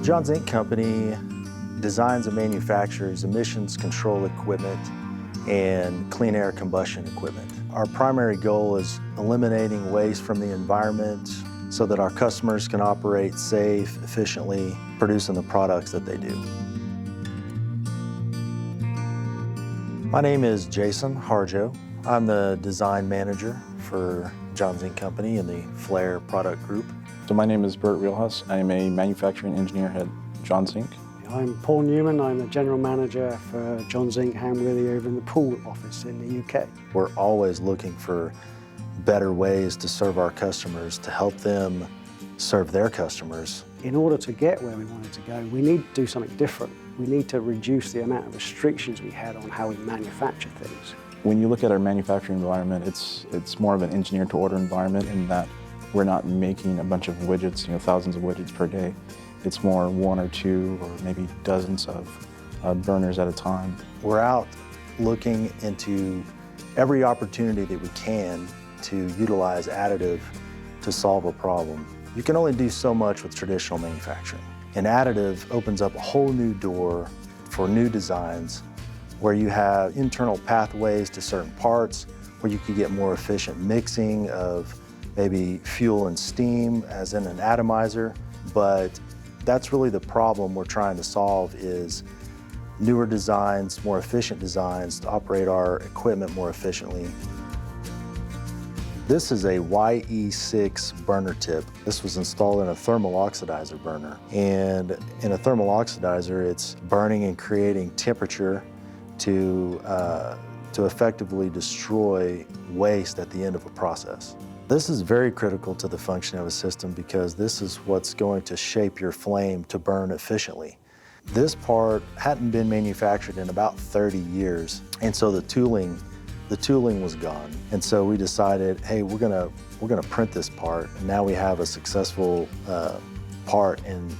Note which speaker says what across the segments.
Speaker 1: John Zink Company designs and manufactures emissions control equipment and clean air combustion equipment. Our primary goal is eliminating waste from the environment so that our customers can operate safe, efficiently, producing the products that they do. My name is Jason Harjo. I'm the design manager for John Zink Company in the Flare product group.
Speaker 2: So my name is Bert Reelhuis. I'm a manufacturing engineer at John Zink.
Speaker 3: I'm Paul Newman. I'm the general manager for John Zink Hamworthy over in the Poole office in the UK.
Speaker 1: We're always looking for better ways to serve our customers, to help them serve their customers.
Speaker 3: In order to get where we wanted to go, we need to do something different. We need to reduce the amount of restrictions we had on how we manufacture things.
Speaker 2: When you look at our manufacturing environment, it's more of an engineer-to-order environment in that we're not making a bunch of widgets, thousands of widgets per day. It's more one or two or maybe dozens of burners at a time.
Speaker 1: We're out looking into every opportunity that we can to utilize additive to solve a problem. You can only do so much with traditional manufacturing. And additive opens up a whole new door for new designs where you have internal pathways to certain parts, where you can get more efficient mixing of maybe fuel and steam as in an atomizer. But that's really the problem we're trying to solve, is newer designs, more efficient designs to operate our equipment more efficiently. This is a YE6 burner tip. This was installed in a thermal oxidizer burner. And in a thermal oxidizer, it's burning and creating temperature to effectively destroy waste at the end of a process. This is very critical to the function of a system because this is what's going to shape your flame to burn efficiently. This part hadn't been manufactured in about 30 years, and so the tooling was gone. And so we decided, hey, we're gonna print this part, and now we have a successful part, and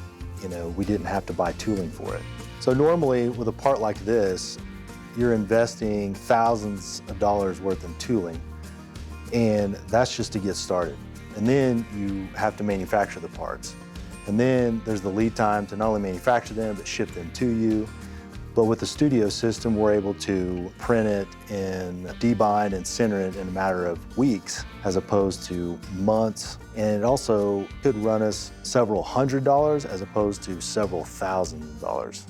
Speaker 1: we didn't have to buy tooling for it. So normally with a part like this, you're investing thousands of dollars worth in tooling, and that's just to get started. And then you have to manufacture the parts. And then there's the lead time to not only manufacture them, but ship them to you. But with the studio system, we're able to print it and debind and center it in a matter of weeks, as opposed to months. And it also could run us several $100s as opposed to several $1,000s.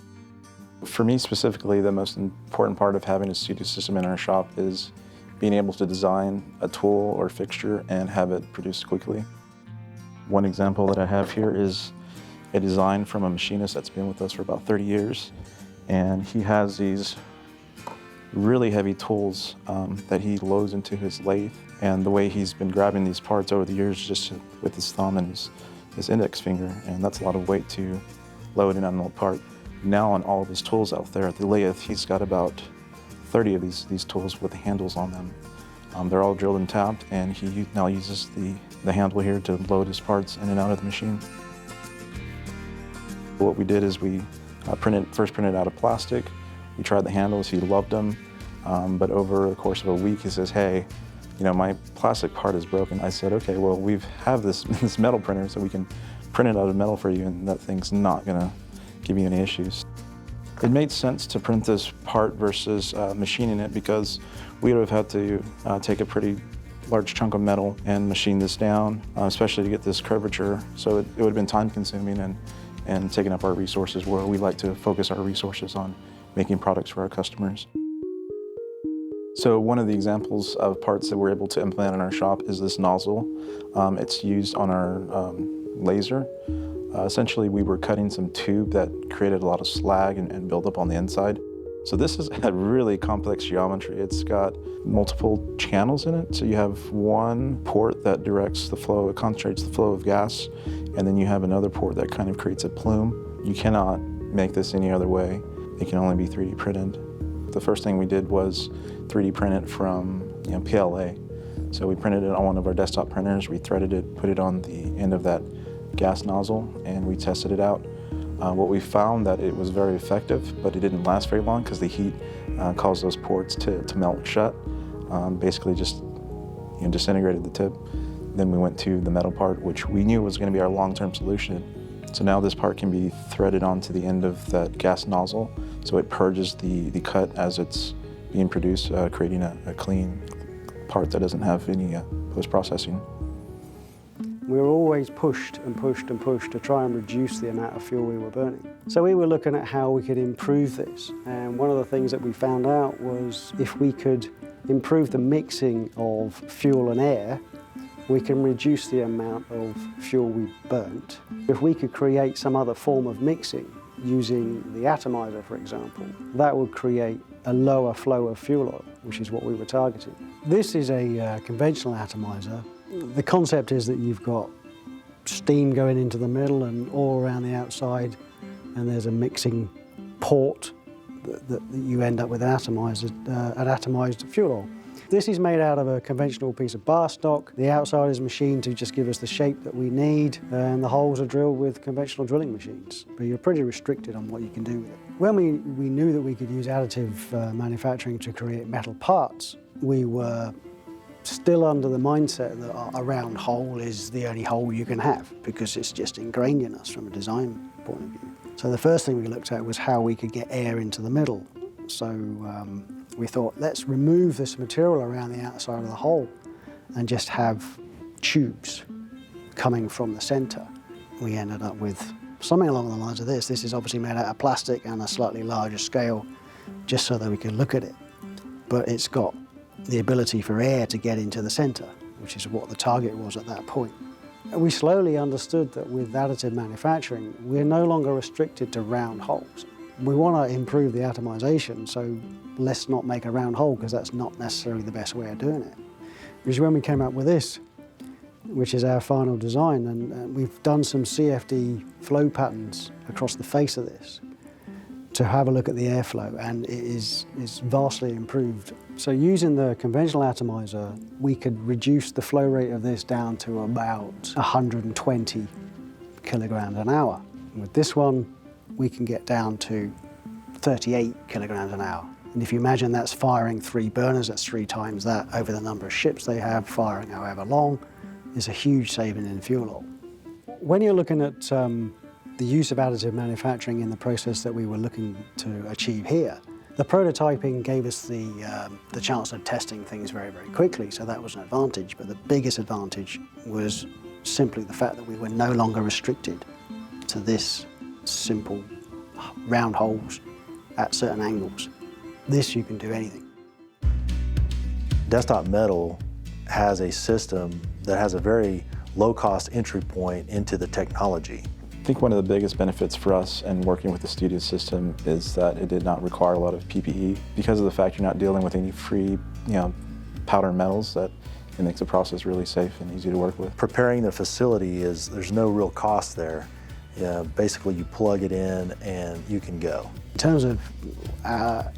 Speaker 2: For me specifically, the most important part of having a studio system in our shop is being able to design a tool or fixture and have it produced quickly. One example that I have here is a design from a machinist that's been with us for about 30 years. And he has these really heavy tools that he loads into his lathe. And the way he's been grabbing these parts over the years, just with his thumb and his index finger, and that's a lot of weight to load in on a part. Now on all of his tools out there at the lathe, he's got about 30 of these tools with the handles on them. They're all drilled and tapped, and he now uses the handle here to load his parts in and out of the machine. What we did is we first printed out of plastic. We tried the handles, he loved them, but over the course of a week he says, hey, my plastic part is broken. I said, okay, well, we have this metal printer, so we can print it out of metal for you, and that thing's not gonna give you any issues. It made sense to print this part versus machining it, because we would have had to take a pretty large chunk of metal and machine this down, especially to get this curvature. So it would have been time consuming and taking up our resources, where we like to focus our resources on making products for our customers. So one of the examples of parts that we're able to implement in our shop is this nozzle. It's used on our laser. Essentially, we were cutting some tube that created a lot of slag and buildup on the inside. So this is a really complex geometry. It's got multiple channels in it. So you have one port that directs the flow, it concentrates the flow of gas, and then you have another port that kind of creates a plume. You cannot make this any other way. It can only be 3D printed. The first thing we did was 3D print it from PLA. So we printed it on one of our desktop printers, we threaded it, put it on the end of that gas nozzle, and we tested it out. What we found that it was very effective, but it didn't last very long because the heat caused those ports to melt shut. Basically just disintegrated the tip. Then we went to the metal part, which we knew was going to be our long-term solution. So now this part can be threaded onto the end of that gas nozzle, so it purges the cut as it's being produced, creating a clean part that doesn't have any post-processing.
Speaker 3: We were always pushed and pushed and pushed to try and reduce the amount of fuel we were burning. So we were looking at how we could improve this. And one of the things that we found out was if we could improve the mixing of fuel and air, we can reduce the amount of fuel we burnt. If we could create some other form of mixing using the atomizer, for example, that would create a lower flow of fuel oil, which is what we were targeting. This is a conventional atomizer. The concept is that you've got steam going into the middle and all around the outside, and there's a mixing port that you end up with an atomized fuel oil. This is made out of a conventional piece of bar stock. The outside is machined to just give us the shape that we need, and the holes are drilled with conventional drilling machines. But you're pretty restricted on what you can do with it. When we knew that we could use additive manufacturing to create metal parts, we were still under the mindset that a round hole is the only hole you can have, because it's just ingrained in us from a design point of view. So the first thing we looked at was how we could get air into the middle. So we thought, let's remove this material around the outside of the hole and just have tubes coming from the center. We ended up with something along the lines of this. This is obviously made out of plastic and a slightly larger scale, just so that we could look at it. But it's got the ability for air to get into the center, which is what the target was at that point. And we slowly understood that with additive manufacturing, we're no longer restricted to round holes. We want to improve the atomization, so let's not make a round hole, because that's not necessarily the best way of doing it. Which is when we came up with this, which is our final design, and we've done some CFD flow patterns across the face of this to have a look at the airflow, and it is vastly improved. So using the conventional atomizer, we could reduce the flow rate of this down to about 120 kilograms an hour. And with this one, we can get down to 38 kilograms an hour. And if you imagine that's firing 3 burners, that's 3 times that over the number of ships they have, firing however long, is a huge saving in fuel oil. When you're looking at the use of additive manufacturing in the process that we were looking to achieve here, the prototyping gave us the chance of testing things very, very quickly, so that was an advantage. But the biggest advantage was simply the fact that we were no longer restricted to this simple round holes at certain angles. This, you can do anything.
Speaker 1: Desktop Metal has a system that has a very low-cost entry point into the technology.
Speaker 2: I think one of the biggest benefits for us in working with the Studio system is that it did not require a lot of PPE. Because of the fact you're not dealing with any free, powder metals, that it makes the process really safe and easy to work with.
Speaker 1: Preparing the facility there's no real cost there. Basically, you plug it in and you can go.
Speaker 3: In terms of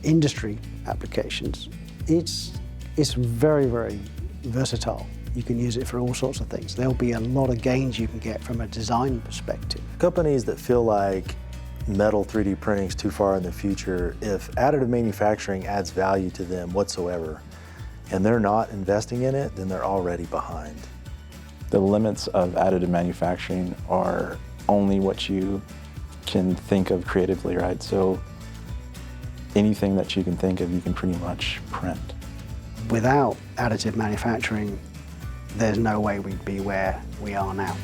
Speaker 3: industry applications, it's very, very versatile. You can use it for all sorts of things. There'll be a lot of gains you can get from a design perspective.
Speaker 1: Companies that feel like metal 3D printing is too far in the future, if additive manufacturing adds value to them whatsoever, and they're not investing in it, then they're already behind.
Speaker 2: The limits of additive manufacturing are only what you can think of creatively, right? So anything that you can think of, you can pretty much print.
Speaker 3: Without additive manufacturing, there's no way we'd be where we are now.